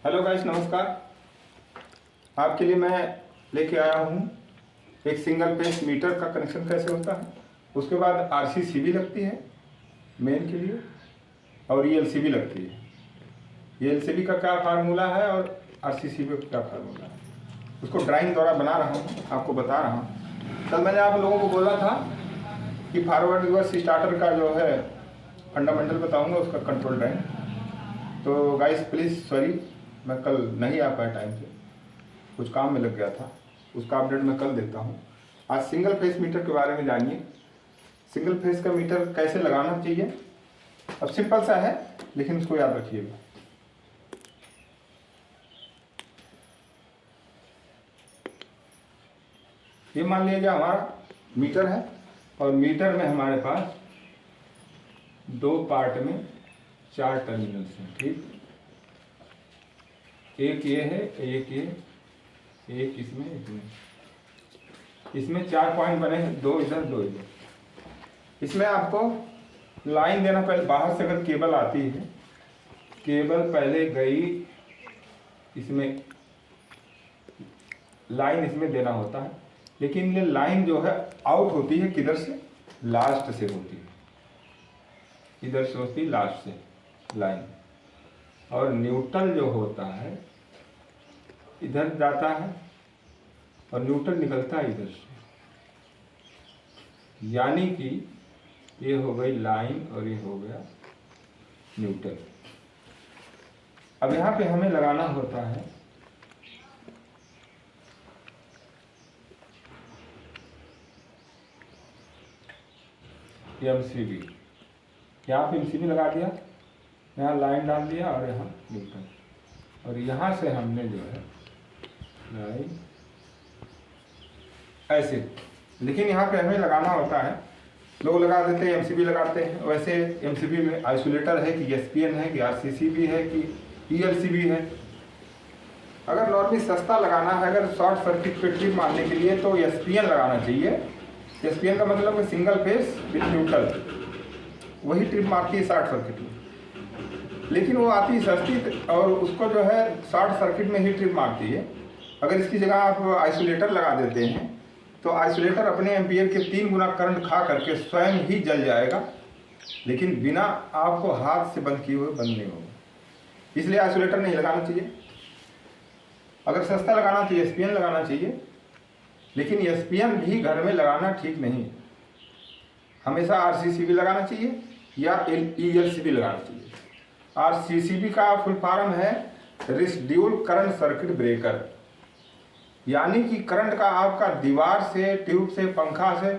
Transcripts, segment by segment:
Hello guys, नमस्कार। आपके लिए मैं लेके आया हूँ एक सिंगल फेस मीटर का कनेक्शन कैसे होता है। उसके बाद आरसीसीबी लगती है मेन के लिए और ईएलसीबी लगती है। ईएलसीबी का क्या फार्मूला है और आरसीसीबी का क्या फार्मूला है, उसको ड्राइंग द्वारा बना रहा हूँ, आपको बता रहा हूँ। कल मैंने आप लोगों को बोला था कि फॉरवर्ड रिवर्स स्टार्टर का जो है फंडामेंटल बताऊँगा, उसका कंट्रोल ड्राइंग। तो गाइस प्लीज़ सॉरी, मैं कल नहीं आ पाया टाइम से, कुछ काम में लग गया था। उसका अपडेट मैं कल देता हूँ। आज सिंगल फेस मीटर के बारे में जानिए। सिंगल फेस का मीटर कैसे लगाना चाहिए। अब सिंपल सा है, लेकिन उसको याद रखिएगा। ये मान लीजिए हमारा मीटर है और मीटर में हमारे पास दो पार्ट में 4 टर्मिनल्स हैं, ठीक। एक ये है, एक ये, एक इसमें, इसमें 4 पॉइंट बने हैं, 2 इधर 2 इधर। इसमें आपको लाइन देना पहले, बाहर से अगर केबल आती है, केबल पहले गई, इसमें लाइन इसमें देना होता है। लेकिन ये लाइन जो है आउट होती है किधर से, लास्ट से होती है, इधर से होती है लास्ट से लाइन। और न्यूट्रल जो होता है इधर जाता है और न्यूट्रल निकलता है इधर से, यानी कि ये हो गई लाइन और ये हो गया न्यूट्रल। अब यहाँ पे हमें लगाना होता है एमसीबी। यहाँ पे एमसीबी लगा दिया, यहाँ लाइन डाल दिया और यहाँ न्यूट्रल, और यहाँ से हमने जो है लाइन ऐसे। लेकिन यहाँ पे हमें लगाना होता है, लोग लगा देते हैं एमसीबी लगाते हैं। वैसे एमसीबी में आइसोलेटर है कि एसपीएन है कि आरसीसीबी है कि ईएलसीबी है। अगर नॉर्मली सस्ता लगाना है, अगर शॉर्ट सर्किट पे ट्रिप मारने के लिए, तो एसपीएन लगाना चाहिए। एसपीएन का मतलब है सिंगल फेस विथ न्यूट्रल, वही ट्रिप मारती है शॉर्ट सर्किट में। लेकिन वो आती है सस्ती और उसको जो है शॉर्ट सर्किट में ही ट्रिप मारती है। अगर इसकी जगह आप आइसोलेटर लगा देते हैं तो आइसोलेटर अपने एम्पियर के 3 गुना करंट खा करके स्वयं ही जल जाएगा, लेकिन बिना आपको हाथ से बंद किए हुए बंद नहीं होगा। इसलिए आइसोलेटर नहीं लगाना चाहिए। अगर सस्ता लगाना तो एसपीएन लगाना चाहिए, लेकिन एसपीएन भी घर में लगाना ठीक नहीं है। हमेशा आरसीसीबी लगाना चाहिए या ईएलसीबी लगाना चाहिए। आरसीसीबी का फुल फॉर्म है रेसिड्यूल करंट सर्किट ब्रेकर, यानी कि करंट का आपका दीवार से, ट्यूब से, पंखा से,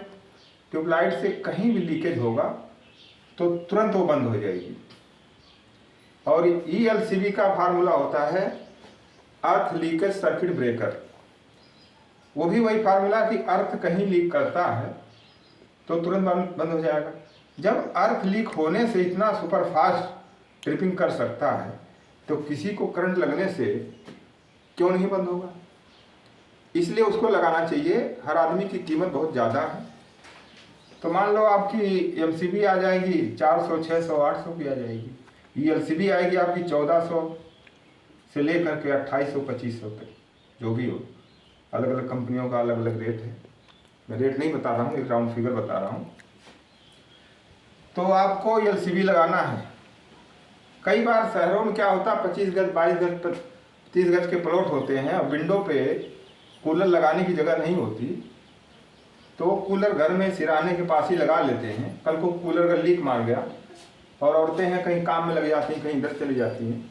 ट्यूबलाइट से कहीं भी लीकेज होगा तो तुरंत वो बंद हो जाएगी। और ईएलसीबी का फार्मूला होता है अर्थ लीकेज सर्किट ब्रेकर। वो भी वही फार्मूला कि अर्थ कहीं लीक करता है तो तुरंत बंद हो जाएगा। जब अर्थ लीक होने से इतना सुपर फास्ट ट्रिपिंग कर सकता है तो किसी को करंट लगने से क्यों नहीं बंद होगा। इसलिए उसको लगाना चाहिए। हर आदमी की कीमत बहुत ज़्यादा है। तो मान लो आपकी एमसीबी आ जाएगी 400, 600, 800 की आ जाएगी। ईएलसीबी आएगी आपकी 1400 से लेकर के 2800, 2500 तक, जो भी हो। अलग अलग कंपनियों का अलग अलग रेट है। मैं रेट नहीं बता रहा हूँ, एक राउंड फिगर बता रहा हूँ। तो आपको एलसीबी लगाना है। कई बार शहरों में क्या होता है, 25 गज, 22 गज, 30 गज के प्लॉट होते हैं और विंडो पे कूलर लगाने की जगह नहीं होती, तो कूलर घर में सिराने के पास ही लगा लेते हैं। कल को कूलर का लीक मार गया और औरतें हैं कहीं काम में लग जाती हैं, कहीं इधर चली जाती हैं,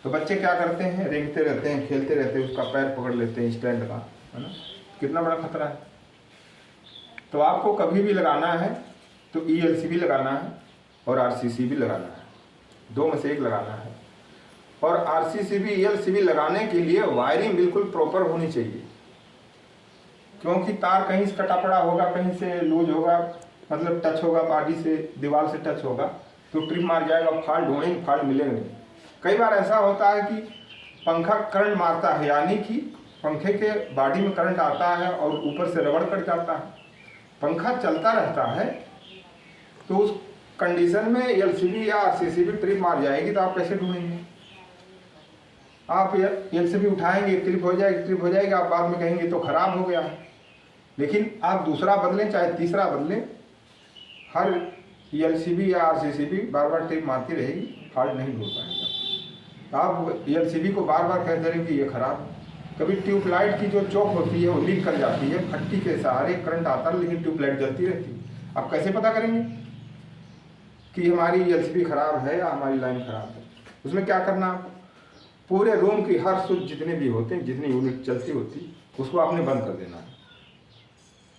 तो बच्चे क्या करते हैं, रेंगते रहते हैं, खेलते रहते हैं, उसका पैर पकड़ लेते हैं स्टैंड का, है ना। कितना बड़ा खतरा है। तो आपको कभी भी लगाना है तो ईएलसीबी लगाना है और आरसीसीबी लगाना है, 2 में से एक लगाना है। और आरसीसीबी ईएलसीबी लगाने के लिए वायरिंग बिल्कुल प्रॉपर होनी चाहिए, क्योंकि तार कहीं से कटा पड़ा होगा, कहीं से लूज होगा, मतलब टच होगा, बॉडी से, दीवार से टच होगा तो ट्रिप मार जाएगा, फॉल्ट ढूंढेंगे, फॉल्ट मिलेंगे नहीं। कई बार ऐसा होता है कि पंखा करंट मारता है, यानी कि पंखे के बॉडी में करंट आता है और ऊपर से रबड़ कट जाता है, पंखा चलता रहता है, तो उस कंडीशन में एलसीबी या आरसीसीबी ट्रिप मार जाएगी तो आप कैसे ढूंढेंगे। आप एलसीबी उठाएंगे, ट्रिप हो जाएगी, आप बाद में कहेंगे तो ख़राब हो गया है। लेकिन आप दूसरा बदलें चाहे तीसरा बदलें, हर एलसीबी या आरसीसीबी बार बार ट्रिप मारती रहेगी, फॉल्ट नहीं ढूंढ पाएंगे। आप एलसीबी को बार बार कहते रहें कि ये ख़राब। कभी ट्यूबलाइट की जो चौक होती है वो लीक कर जाती है, फट्टी के सहारे करंट आता है लेकिन ट्यूबलाइट जलती रहती है। आप कैसे पता करेंगे कि हमारी एलसीबी ख़राब है या हमारी लाइन ख़राब है? उसमें क्या करना, आप पूरे रूम की हर स्विच जितने भी होते हैं, जितनी यूनिट चलती होती, उसको आपने बंद कर देना है।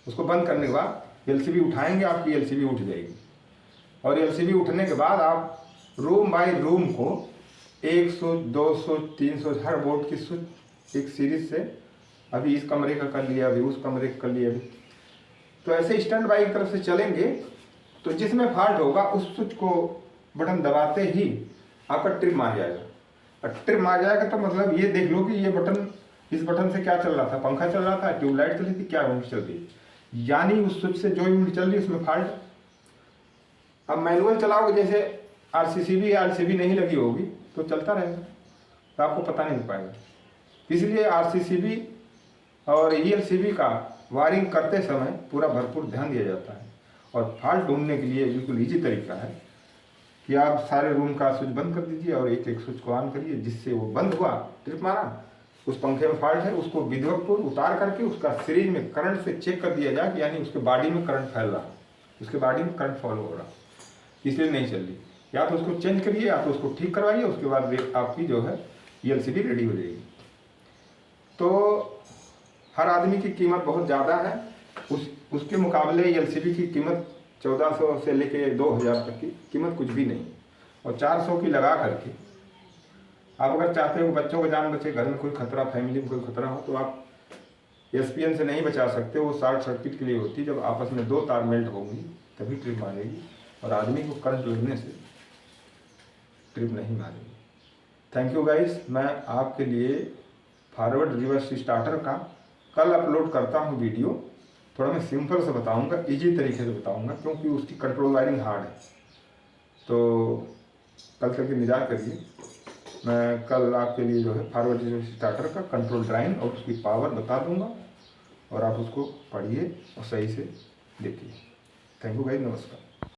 उसको बंद करने के बाद एलसीबी उठाएंगे, आपकी एलसीबी उठ जाएगी। और एलसीबी उठने के बाद आप रूम बाय रूम को 100, 200, 300 हर बोर्ड की स्विच एक सीरीज से, अभी इस कमरे का कर लिया, अभी उस कमरे का कर लिया, अभी तो ऐसे स्टैंड बाई की तरफ से चलेंगे तो जिसमें फॉल्ट होगा उस स्विच को बटन दबाते ही आपका ट्रिप मार जाएगा। और ट्रिप मार जाएगा तो मतलब ये देख लो कि ये बटन, इस बटन से क्या चल रहा था, पंखा चल रहा था, ट्यूबलाइट चल रही थी, क्या यूनिट चल रही, यानी उस स्विच से जो यूनिट चल रही है उसमें फॉल्ट। अब मैनुअल चलाओगे, जैसे आरसीसीबी या एलसीबी नहीं लगी होगी तो चलता रहेगा, तो आपको पता नहीं पाएगा। इसलिए आरसीसीबी और ईएलसीबी का वायरिंग करते समय पूरा भरपूर ध्यान दिया जाता है। और फॉल्ट ढूंढने के लिए बिल्कुल ईजी तरीका है कि आप सारे रूम का स्विच बंद कर दीजिए और एक एक स्विच को ऑन करिए, जिससे वो बंद हुआ, ट्रिप मारा, उस पंखे में फॉल्ट है, उसको विधिवत उतार करके उसका सीरीज में करंट से चेक कर दिया जाए, यानी उसके बॉडी में करंट फैल रहा, उसके बॉडी में करंट फॉलो हो रहा, इसलिए नहीं चल रही। या तो उसको चेंज करिए या तो उसको ठीक करवाइए, उसके बाद आपकी जो है एलसीडी रेडी हो जाएगी। तो हर आदमी की कीमत बहुत ज़्यादा है, उसके मुकाबले एलसीडी की कीमत 1400 से लेके 2000 तक की कीमत कुछ भी नहीं। और 400 की लगा करके आप अगर चाहते हो बच्चों का जान बचे, घर में कोई खतरा, फैमिली में कोई खतरा हो, तो आप एसपीएन से नहीं बचा सकते। वो शॉर्ट सर्किट के लिए होती है, जब आपस में दो तार मेल्ट होंगी तभी ट्रिप मारेगी, और आदमी को करंट लगने से ट्रिप नहीं मारेगी। Thank you guys. मैं आपके लिए फॉरवर्ड रिवर्स स्टार्टर का कल अपलोड करता हूँ वीडियो। थोड़ा मैं सिंपल से बताऊंगा, इजी तरीके से बताऊंगा, क्योंकि उसकी कंट्रोल वायरिंग हार्ड है। तो कल तक इंतजार करिए, मैं कल आपके लिए जो है फॉरवर्ड रिवर्स स्टार्टर का कंट्रोल ड्राइंग और उसकी पावर बता दूंगा, और आप उसको पढ़िए और सही से देखिए। थैंक यू गाइस, नमस्कार।